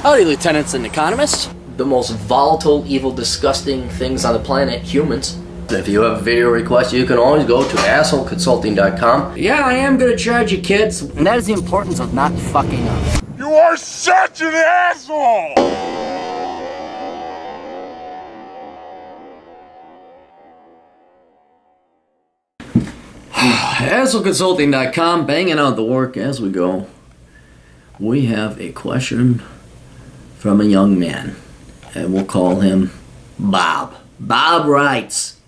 Howdy, lieutenants and economists. The most volatile, evil, disgusting things on the planet, humans. If you have a video request, you can always go to assholeconsulting.com. Yeah, I am gonna charge you, kids. And that is the importance of not fucking up. You are such an asshole! assholeconsulting.com, banging out the work as we go. We have a question from a young man, and we'll call him Bob. Bob writes.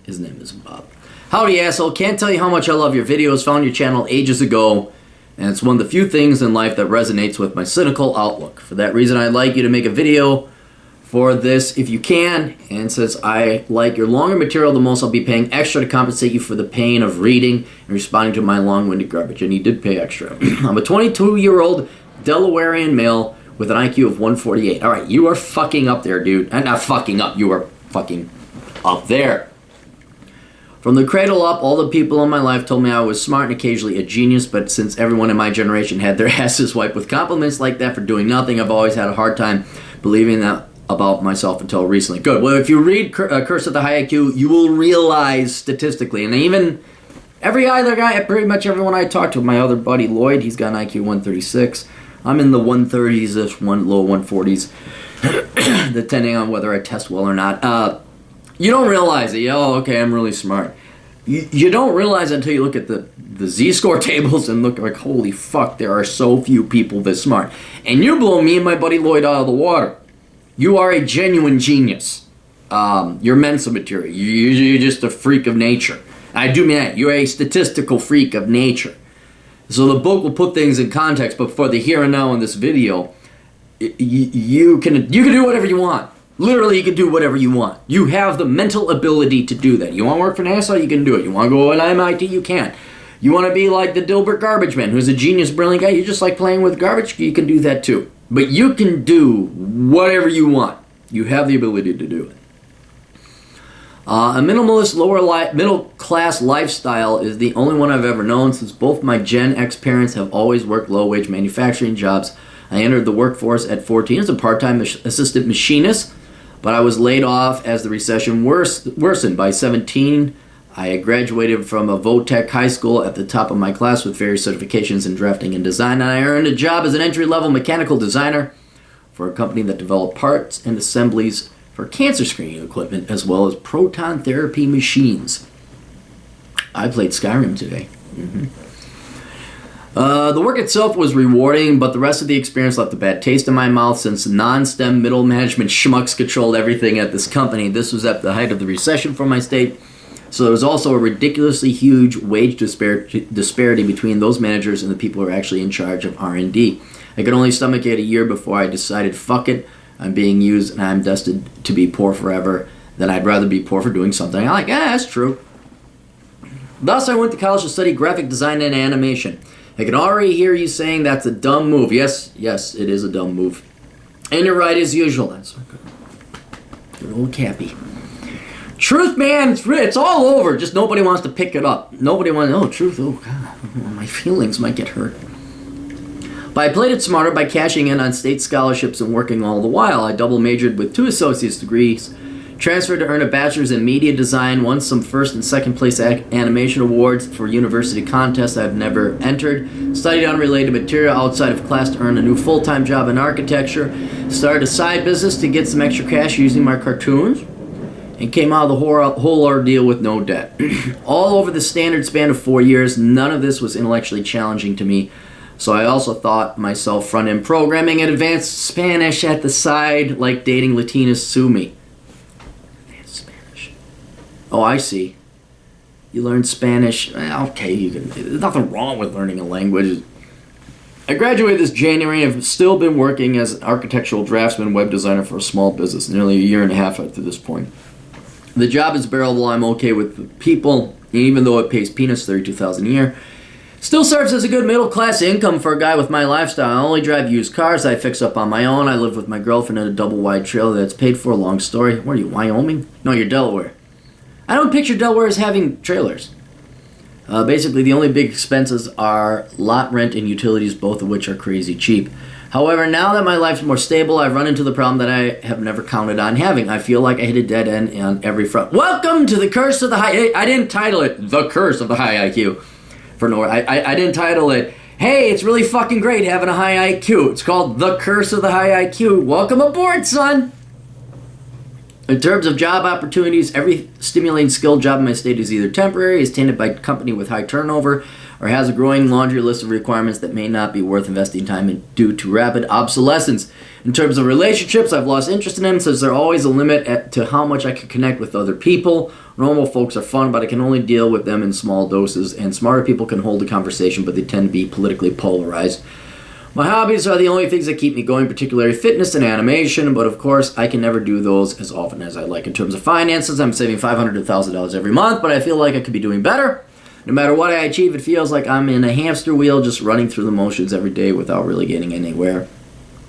His name is Bob. Howdy, asshole. Can't tell you how much I love your videos. Found your channel ages ago, and it's one of the few things in life that resonates with my cynical outlook. For that reason, I'd like you to make a video for this if you can, and since I like your longer material the most, I'll be paying extra to compensate you for the pain of reading and responding to my long-winded garbage. And he did pay extra. I'm a 22-year-old Delawarean male with an IQ of 148. Alright, you are fucking up there, dude. And not fucking up, you are fucking up there. From the cradle up, all the people in my life told me I was smart and occasionally a genius, but since everyone in my generation had their asses wiped with compliments like that for doing nothing, I've always had a hard time believing that about myself until recently. Good. Well, if you read Curse of the High IQ, you will realize statistically, and even every other guy, pretty much everyone I talked to, my other buddy Lloyd, he's got an IQ 136. I'm in the 130s-ish, low 140s, depending on whether I test well or not. You don't realize it. Oh, okay, I'm really smart. You don't realize it until you look at the Z-score tables and look like, holy fuck, there are so few people this smart. And you blow me and my buddy Lloyd out of the water. You are a genuine genius. You're Mensa material. You're just a freak of nature. I do mean that. You're a statistical freak of nature. So the book will put things in context, but for the here and now in this video, you can do whatever you want. Literally, you can do whatever you want. You have the mental ability to do that. You want to work for NASA? You can do it. You want to go to MIT? You can. You want to be like the Dilbert Garbage Man, who's a genius, brilliant guy? You just like playing with garbage? You can do that too. But you can do whatever you want. You have the ability to do it. A minimalist, middle-class lifestyle is the only one I've ever known, since both my Gen X parents have always worked low-wage manufacturing jobs. I entered the workforce at 14 as a part-time assistant machinist, but I was laid off as the recession worsened. By 17, I had graduated from a Votech high school at the top of my class with various certifications in drafting and design, and I earned a job as an entry-level mechanical designer for a company that developed parts and assemblies for cancer screening equipment as well as proton therapy machines. I played Skyrim today. The work itself was rewarding, but the rest of the experience left a bad taste in my mouth since non-STEM middle management schmucks controlled everything at this company. This was at the height of the recession for my state, so there was also a ridiculously huge wage disparity between those managers and the people who are actually in charge of R&D. I could only stomach it a year before I decided, fuck it, I'm being used and I'm destined to be poor forever, then I'd rather be poor for doing something I like. That's true. Thus, I went to college to study graphic design and animation. I can already hear you saying that's a dumb move. Yes, it is a dumb move. And you're right as usual. That's good old Cappy. Truth, man, it's all over. Just nobody wants to pick it up. Nobody wants, truth, God, my feelings might get hurt. But I played it smarter by cashing in on state scholarships and working all the while. I double majored with 2 associate's degrees, transferred to earn a bachelor's in media design, won some first and second place animation awards for university contests I've never entered, studied unrelated material outside of class to earn a new full-time job in architecture, started a side business to get some extra cash using my cartoons, and came out of the whole ordeal with no debt. All over the standard span of 4 years, none of this was intellectually challenging to me, so I also taught myself front-end programming and advanced Spanish at the side, like dating Latinas sue me. Oh, I see. You learned Spanish. Okay, there's nothing wrong with learning a language. I graduated this January and have still been working as an architectural draftsman web designer for a small business, nearly a year and a half up to this point. The job is bearable. I'm okay with the people, even though it pays peanuts, $32,000 a year. Still serves as a good middle-class income for a guy with my lifestyle. I only drive used cars I fix up on my own. I live with my girlfriend in a double-wide trailer that's paid for. A long story. What are you, Wyoming? No, you're Delaware. I don't picture Delaware as having trailers. Basically, the only big expenses are lot rent and utilities, both of which are crazy cheap. However, now that my life's more stable, I've run into the problem that I have never counted on having. I feel like I hit a dead end on every front. Welcome to the curse of the high... I didn't title it The Curse of the High IQ. I didn't title it, hey, it's really fucking great having a high IQ. It's called The Curse of the High IQ. Welcome aboard, son. In terms of job opportunities, every stimulating skilled job in my state is either temporary, is tainted by a company with high turnover, or has a growing laundry list of requirements that may not be worth investing time in due to rapid obsolescence. In terms of relationships, I've lost interest in them since there's always a limit to how much I can connect with other people. Normal folks are fun, but I can only deal with them in small doses, and smarter people can hold a conversation, but they tend to be politically polarized. My hobbies are the only things that keep me going, particularly fitness and animation, but of course, I can never do those as often as I like. In terms of finances, I'm saving $500 to $1,000 every month, but I feel like I could be doing better. No matter what I achieve, it feels like I'm in a hamster wheel just running through the motions every day without really getting anywhere.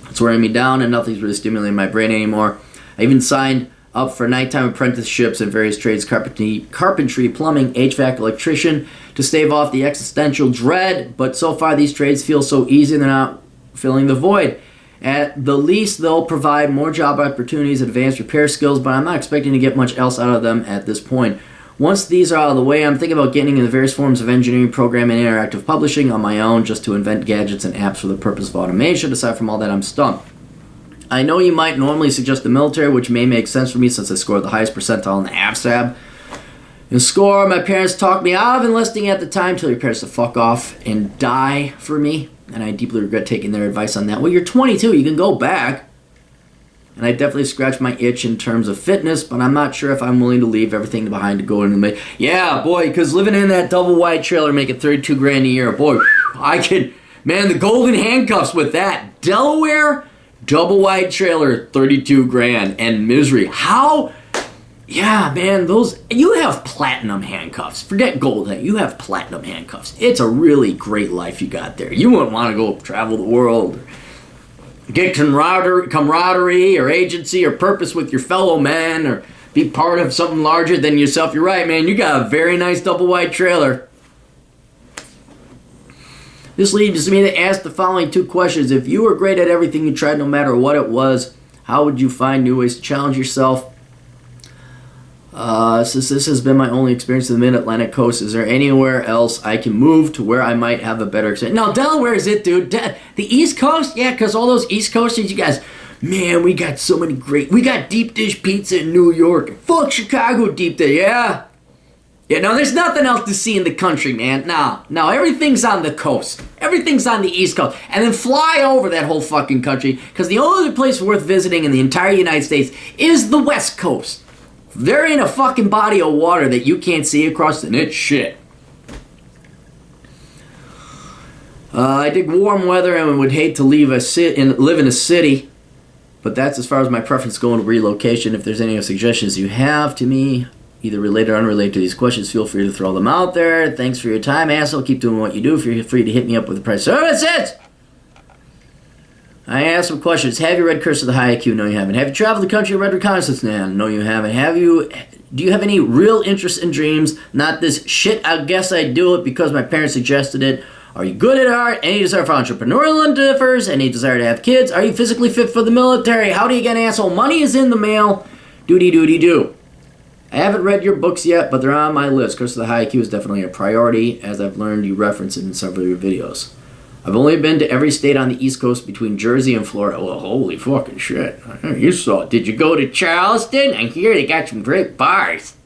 It's wearing me down and nothing's really stimulating my brain anymore. I even signed up for nighttime apprenticeships in various trades, carpentry, plumbing, HVAC, electrician, to stave off the existential dread, but so far these trades feel so easy they're not filling the void. At the least, they'll provide more job opportunities, advanced repair skills, but I'm not expecting to get much else out of them at this point. Once these are out of the way, I'm thinking about getting into various forms of engineering, programming, and interactive publishing on my own just to invent gadgets and apps for the purpose of automation. Aside from all that, I'm stumped. I know you might normally suggest the military, which may make sense for me since I scored the highest percentile in the AFSAB. In score, my parents talked me out of enlisting at the time. Tell your parents to fuck off and die for me. And I deeply regret taking their advice on that. Well, you're 22. You can go back. And I definitely scratched my itch in terms of fitness, but I'm not sure if I'm willing to leave everything behind to go into the... Yeah, boy, because living in that double wide trailer making $32,000 a year, boy, I could... Man, the golden handcuffs with that. Delaware, double wide trailer, $32,000, and misery. How... Yeah, man, those... You have platinum handcuffs. Forget gold. You have platinum handcuffs. It's a really great life you got there. You wouldn't want to go travel the world... Get camaraderie or agency or purpose with your fellow men or be part of something larger than yourself. You're right, man. You got a very nice double wide trailer. This leads me to ask the following two questions. If you were great at everything you tried, no matter what it was, how would you find new ways to challenge yourself? Since this has been my only experience in the Mid-Atlantic coast, is there anywhere else I can move to where I might have a better experience? No, Delaware is it, dude. The East Coast? Yeah, because all those East Coasters, you guys, man, we got so many great... We got deep dish pizza in New York. Fuck Chicago deep dish, yeah? Yeah, no, there's nothing else to see in the country, man. No, everything's on the coast. Everything's on the East Coast. And then fly over that whole fucking country, because the only other place worth visiting in the entire United States is the West Coast. There ain't a fucking body of water that you can't see across, and it's shit. I dig warm weather and would hate to live in a city, but that's as far as my preference going to relocation. If there's any suggestions you have to me, either related or unrelated to these questions, feel free to throw them out there. Thanks for your time, asshole. Keep doing what you do. Feel free to hit me up with the price services. I asked some questions. Have you read Curse of the High IQ? No, you haven't. Have you traveled the country and read reconnaissance? No, you haven't. Do you have any real interest in dreams? Not this shit, I guess I do it because my parents suggested it. Are you good at art? Any desire for entrepreneurial endeavors? Any desire to have kids? Are you physically fit for the military? How do you get an asshole? Money is in the mail. Doody-doody-doo. I haven't read your books yet, but they're on my list. Curse of the High IQ is definitely a priority, as I've learned you reference it in several of your videos. I've only been to every state on the East Coast between Jersey and Florida. Well, holy fucking shit. You saw it. Did you go to Charleston? I hear they got some great bars.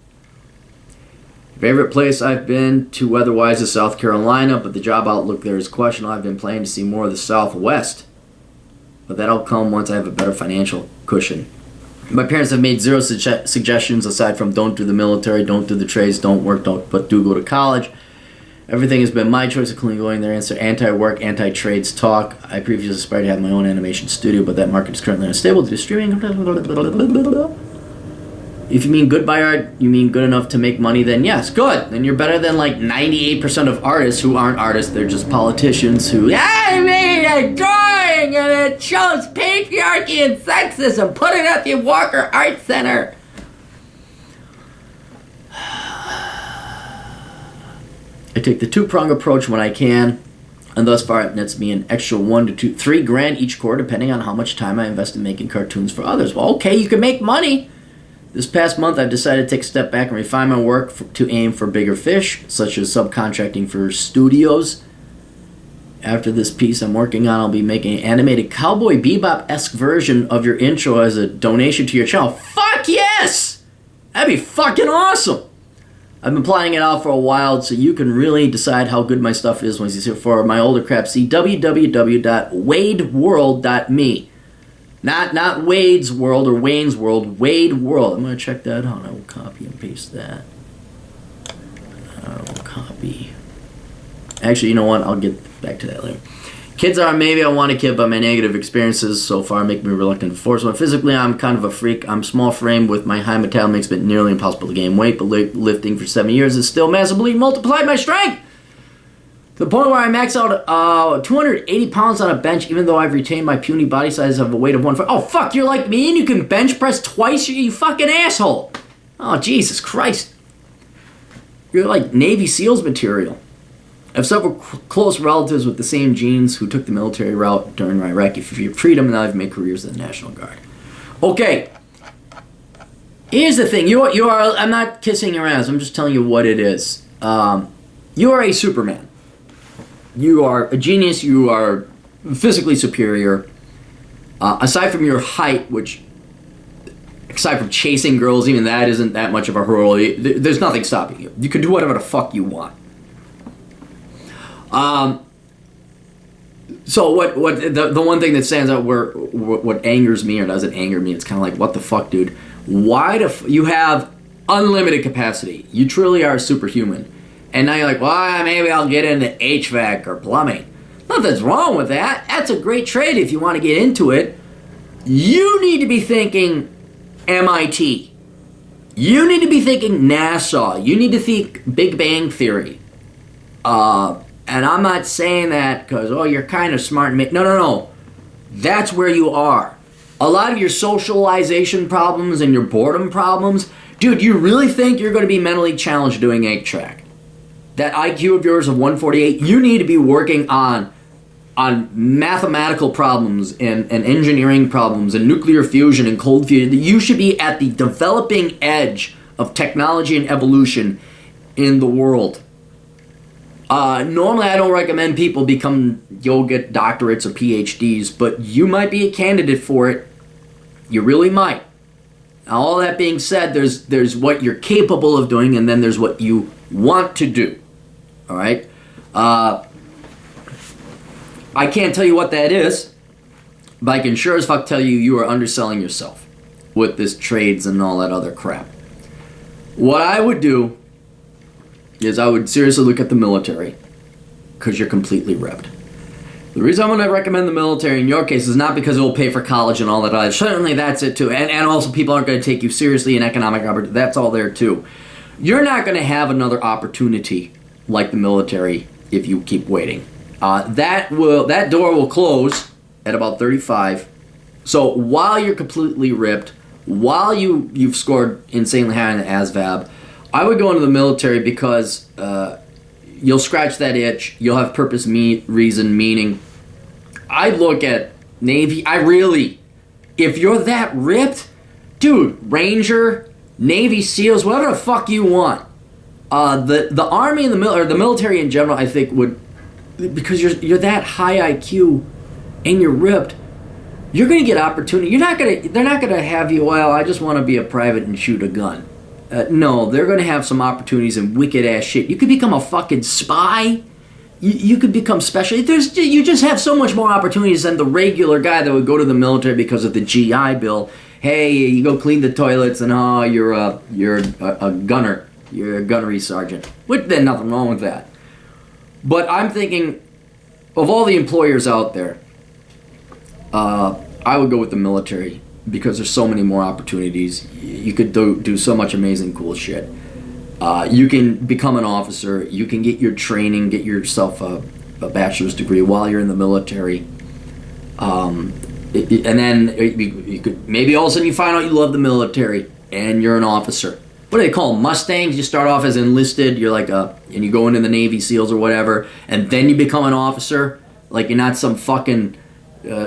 Favorite place I've been to weather-wise is South Carolina, but the job outlook there is questionable. I've been planning to see more of the Southwest, but that'll come once I have a better financial cushion. My parents have made zero suggestions aside from don't do the military, don't do the trades, don't work, but do go to college. Everything has been my choice, including going there. Answer anti-work, anti-trades talk. I previously aspired to have my own animation studio, but that market is currently unstable due to streaming. If you mean good by art, you mean good enough to make money, then yes, good. Then you're better than like 98% of artists who aren't artists. They're just politicians who, I made a drawing and it shows patriarchy and sexism. Put it at the Walker Art Center. I take the two-prong approach when I can. And thus far, it nets me an extra $1 to $3 grand each quarter, depending on how much time I invest in making cartoons for others. Well, okay, you can make money. This past month, I've decided to take a step back and refine my work to aim for bigger fish, such as subcontracting for studios. After this piece I'm working on, I'll be making an animated Cowboy Bebop-esque version of your intro as a donation to your channel. Fuck yes! That'd be fucking awesome! I've been planning it out for a while, so you can really decide how good my stuff is once you see it. For my older crap, see www.wadeworld.me. Not Wade's World or Wayne's World, Wade World. I'm going to check that out. I will copy and paste that. I will copy. Actually, you know what? I'll get back to that later. Kids are maybe I want a kid, but my negative experiences so far make me reluctant to force one. Physically, I'm kind of a freak. I'm small frame with my high metal makes it nearly impossible to gain weight, but lifting for 7 years has still massively multiplied my strength. To the point where I max out 280 pounds on a bench, even though I've retained my puny body size of a weight of 1 foot. Oh, fuck, you're like me and you can bench press twice, you fucking asshole. Oh, Jesus Christ. You're like Navy SEALs material. I have several close relatives with the same genes who took the military route during Iraqi freedom, and now I've made careers in the National Guard. Okay. Here's the thing. You are. I'm not kissing your ass. I'm just telling you what it is. You are a Superman. You are a genius. You are physically superior. Aside from your height, which, aside from chasing girls, even that isn't that much of a hurdle. There's nothing stopping you. You can do whatever the fuck you want. So what the one thing that stands out what angers me or doesn't anger me, it's kind of like, what the fuck, dude? Why you have unlimited capacity? You truly are superhuman. And now you're like, well, maybe I'll get into HVAC or plumbing. Nothing's wrong with that. That's a great trade if you want to get into it. You need to be thinking MIT. You need to be thinking NASA. You need to think Big Bang Theory. And I'm not saying that because, oh, you're kind of smart. No. That's where you are. A lot of your socialization problems and your boredom problems, dude, you really think you're going to be mentally challenged doing 8-track? That IQ of yours of 148, you need to be working on mathematical problems and engineering problems and nuclear fusion and cold fusion. You should be at the developing edge of technology and evolution in the world. Normally I don't recommend people get doctorates or PhDs, but you might be a candidate for it. You really might. Now, all that being said, there's what you're capable of doing, and then there's what you want to do. All right? I can't tell you what that is, but I can sure as fuck tell you are underselling yourself with this trades and all that other crap. What I would do is I would seriously look at the military, because you're completely ripped. The reason I'm going to recommend the military in your case is not because it will pay for college and all that other. Certainly that's it too. And also people aren't going to take you seriously in economic opportunity. That's all there too. You're not going to have another opportunity like the military if you keep waiting. That door will close at about 35. So while you're completely ripped, while you've scored insanely high on the ASVAB, I would go into the military because you'll scratch that itch. You'll have purpose, reason, meaning. I look at Navy. If you're that ripped, dude, Ranger, Navy SEALs, whatever the fuck you want. The Army and the military in general, I think would, because you're that high IQ and you're ripped, you're gonna get opportunity. They're not gonna have you. Well, I just want to be a private and shoot a gun. No, they're going to have some opportunities and wicked-ass shit. You could become a fucking spy. You could become special. You just have so much more opportunities than the regular guy that would go to the military because of the GI Bill. Hey, you go clean the toilets and you're a gunner. You're a gunnery sergeant. There's nothing wrong with that. But I'm thinking, of all the employers out there, I would go with the military. Because there's so many more opportunities. You could do so much amazing cool shit. You can become an officer. You can get your training, get yourself a bachelor's degree while you're in the military. And then you could maybe all of a sudden you find out you love the military and you're an officer. what do they call them? Mustangs. You start off as enlisted, you're like and you go into the Navy SEALs or whatever, and then you become an officer. Like you're not some fucking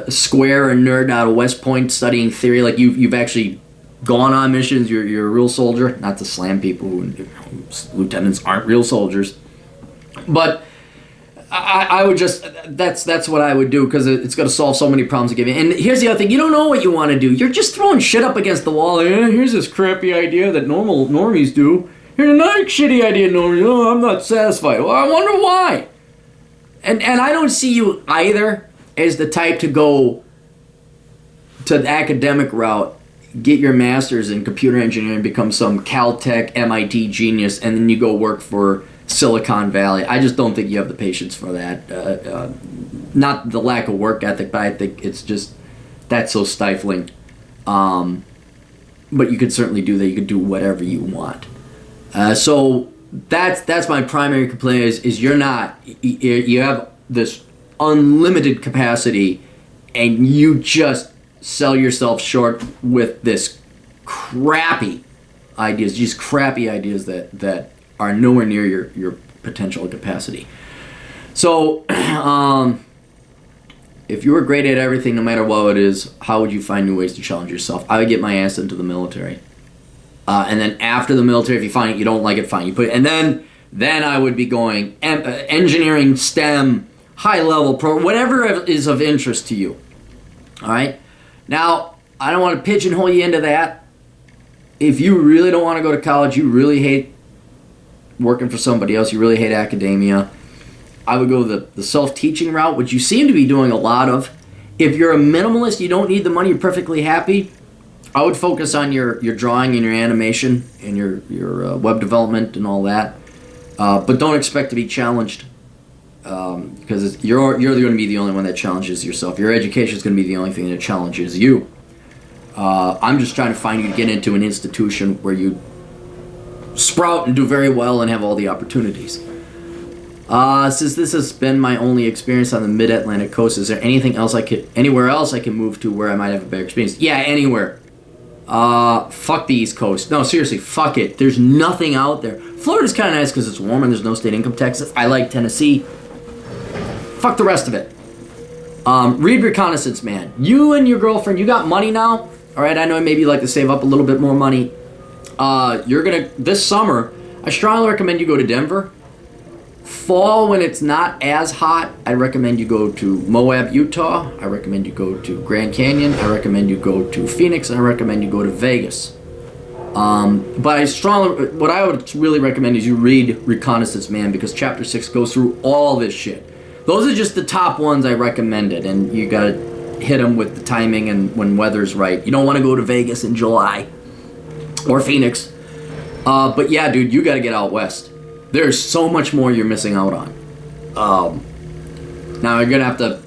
square or nerd out of West Point studying theory. Like you've actually gone on missions. You're a real soldier. Not to slam people who lieutenants aren't real soldiers, but I would just that's what I would do, because it's going to solve so many problems to give you. And here's the other thing: you don't know what you want to do. You're just throwing shit up against the wall. Here's this crappy idea that normies do. Here's another shitty idea, normies. Oh, I'm not satisfied. Well, I wonder why. And I don't see you either as the type to go to the academic route, get your master's in computer engineering, become some Caltech, MIT genius, and then you go work for Silicon Valley. I just don't think you have the patience for that. Not the lack of work ethic, but I think it's just that's so stifling. But you could certainly do that. You could do whatever you want. So that's my primary complaint is you have this unlimited capacity, and you just sell yourself short with this crappy ideas, that are nowhere near your potential capacity. So, if you were great at everything, no matter what it is, how would you find new ways to challenge yourself? I would get my ass into the military. And then after the military, if you find it, you don't like it, fine. You put it, and then I would be going engineering, STEM, high level whatever is of interest to you. All right. Now, I don't want to pigeonhole you into that. If you really don't want to go to college, you really hate working for somebody else, you really hate academia, I would go the self-teaching route, which you seem to be doing a lot of. If you're a minimalist, you don't need the money, you're perfectly happy, I would focus on your drawing and your animation and your web development and all that. But don't expect to be challenged, because you're going to be the only one that challenges yourself. Your education is going to be the only thing that challenges you. I'm just trying to find you to get into an institution where you sprout and do very well and have all the opportunities. Since this has been my only experience on the mid-Atlantic coast, is there anywhere else I can move to where I might have a better experience? Yeah, anywhere. Fuck the East Coast. No, seriously, fuck it. There's nothing out there. Florida's kind of nice because it's warm and there's no state income taxes. I like Tennessee. Fuck the rest of it. Read Reconnaissance Man. You and your girlfriend, you got money now? Alright, I know maybe you like to save up a little bit more money. This summer, I strongly recommend you go to Denver. Fall, when it's not as hot, I recommend you go to Moab, Utah. I recommend you go to Grand Canyon. I recommend you go to Phoenix. I recommend you go to Vegas. But what I would really recommend is you read Reconnaissance Man, because Chapter 6 goes through all this shit. Those are just the top ones I recommended, and you gotta hit them with the timing and when weather's right. You don't want to go to Vegas in July or Phoenix. But yeah, dude, you gotta get out west. There's so much more you're missing out on. Now you're gonna have to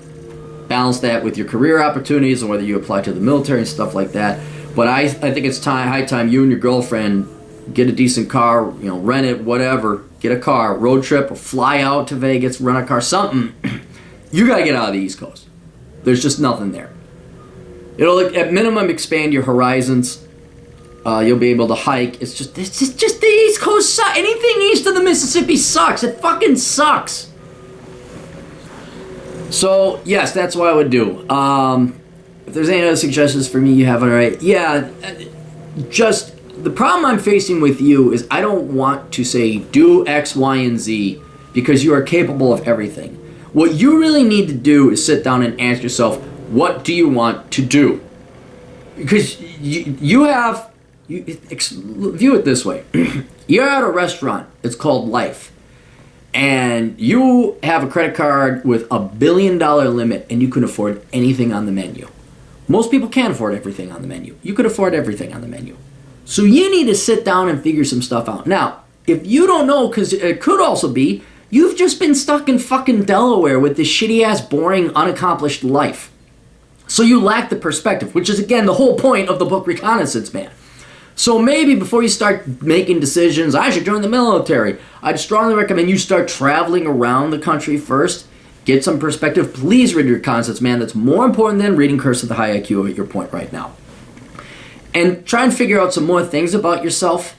balance that with your career opportunities and whether you apply to the military and stuff like that. But I think it's high time you and your girlfriend get a decent car, rent it, whatever. Get a car, road trip, or fly out to Vegas, rent a car, something. You gotta get out of the East Coast. There's just nothing there. It'll, at minimum, expand your horizons. You'll be able to hike. It's just the East Coast sucks. Anything east of the Mississippi sucks. It fucking sucks. So, yes, that's what I would do. If there's any other suggestions for me, you have it alright. Yeah, just the problem I'm facing with you is I don't want to say do X, Y, and Z because you are capable of everything. What you really need to do is sit down and ask yourself, what do you want to do? Because view it this way. You're at a restaurant. It's called Life. And you have a credit card with $1 billion limit and you can afford anything on the menu. Most people can't afford everything on the menu. You could afford everything on the menu. So you need to sit down and figure some stuff out. Now, if you don't know, because it could also be, you've just been stuck in fucking Delaware with this shitty-ass, boring, unaccomplished life. So you lack the perspective, which is, again, the whole point of the book Reconnaissance Man. So maybe before you start making decisions, I should join the military, I'd strongly recommend you start traveling around the country first, get some perspective. Please read Reconnaissance Man. That's more important than reading Curse of the High IQ at your point right now. And try and figure out some more things about yourself.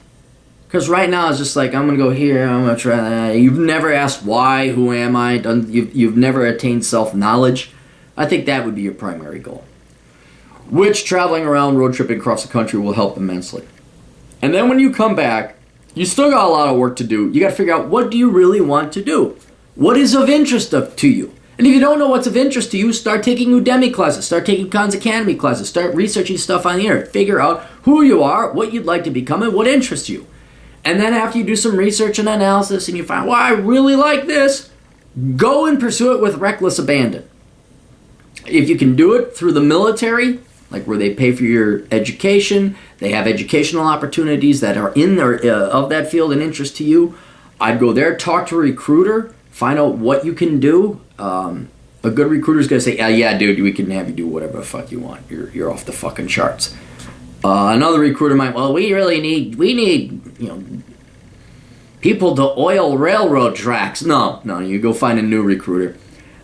Because right now it's just like, I'm going to go here, I'm going to try that. You've never asked why, who am I, you've never attained self-knowledge. I think that would be your primary goal. Which traveling around, road tripping across the country will help immensely. And then when you come back, you still got a lot of work to do. You got to figure out, what do you really want to do? What is of interest to you? And if you don't know what's of interest to you, start taking Udemy classes, start taking Khan's Academy classes, start researching stuff on the internet. Figure out who you are, what you'd like to become, and what interests you. And then after you do some research and analysis and you find, well, I really like this, go and pursue it with reckless abandon. If you can do it through the military, like where they pay for your education, they have educational opportunities that are in there of that field and interest to you, I'd go there, talk to a recruiter, find out what you can do. A good recruiter's going to say, yeah, dude, we can have you do whatever the fuck you want. You're off the fucking charts. Another recruiter might, well, we need people to oil railroad tracks. No, you go find a new recruiter.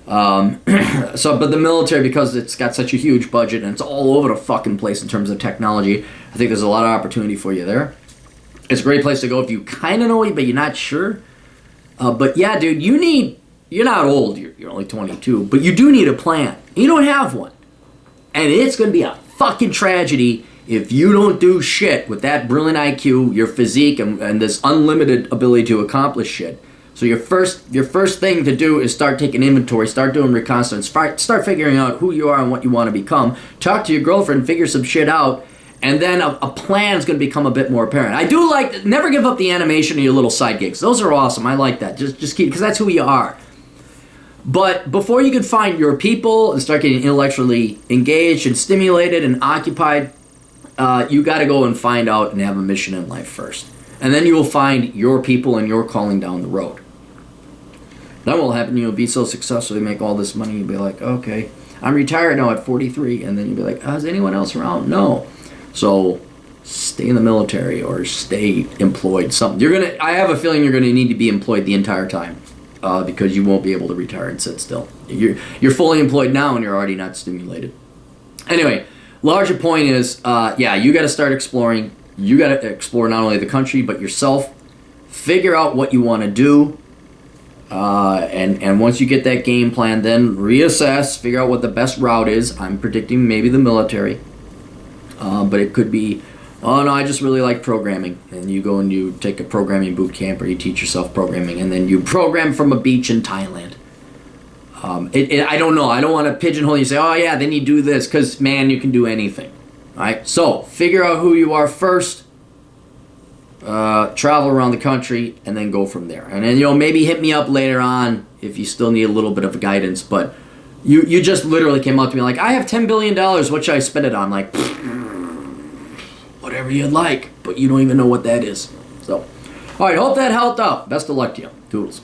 But the military, because it's got such a huge budget and it's all over the fucking place in terms of technology, I think there's a lot of opportunity for you there. It's a great place to go if you kind of know it, but you're not sure. But yeah, dude, you're not old, you're only 22, but you do need a plan. You don't have one. And it's going to be a fucking tragedy if you don't do shit with that brilliant IQ, your physique, and this unlimited ability to accomplish shit. So your first thing to do is start taking inventory, start doing reconnaissance, start figuring out who you are and what you want to become. Talk to your girlfriend, figure some shit out, and then a plan is going to become a bit more apparent. I do like, never give up the animation of your little side gigs. Those are awesome. I like that. Just keep, because that's who you are. But before you can find your people and start getting intellectually engaged and stimulated and occupied, you got to go and find out and have a mission in life first. And then you will find your people and your calling down the road. Then what will happen, you'll be so successful, you make all this money, you'll be like, okay, I'm retired now at 43. And then you'll be like, is anyone else around? No. So stay in the military or stay employed. I have a feeling you're going to need to be employed the entire time. Because you won't be able to retire and sit still. You're fully employed now and you're already not stimulated. Anyway, larger point is, you got to start exploring. You got to explore not only the country but yourself. Figure out what you want to do. And once you get that game plan, then reassess, figure out what the best route is. I'm predicting maybe the military. But it could be, oh no, I just really like programming. And you go and you take a programming boot camp or you teach yourself programming and then you program from a beach in Thailand. I don't know. I don't want to pigeonhole you and say, oh yeah, then you do this, because man, you can do anything. All right. So figure out who you are first, travel around the country, and then go from there. And then, maybe hit me up later on if you still need a little bit of guidance. But you just literally came up to me like, I have $10 billion. What should I spend it on? I'm like, whatever you'd like, but you don't even know what that is. So, all right, hope that helped out. Best of luck to you. Toodles.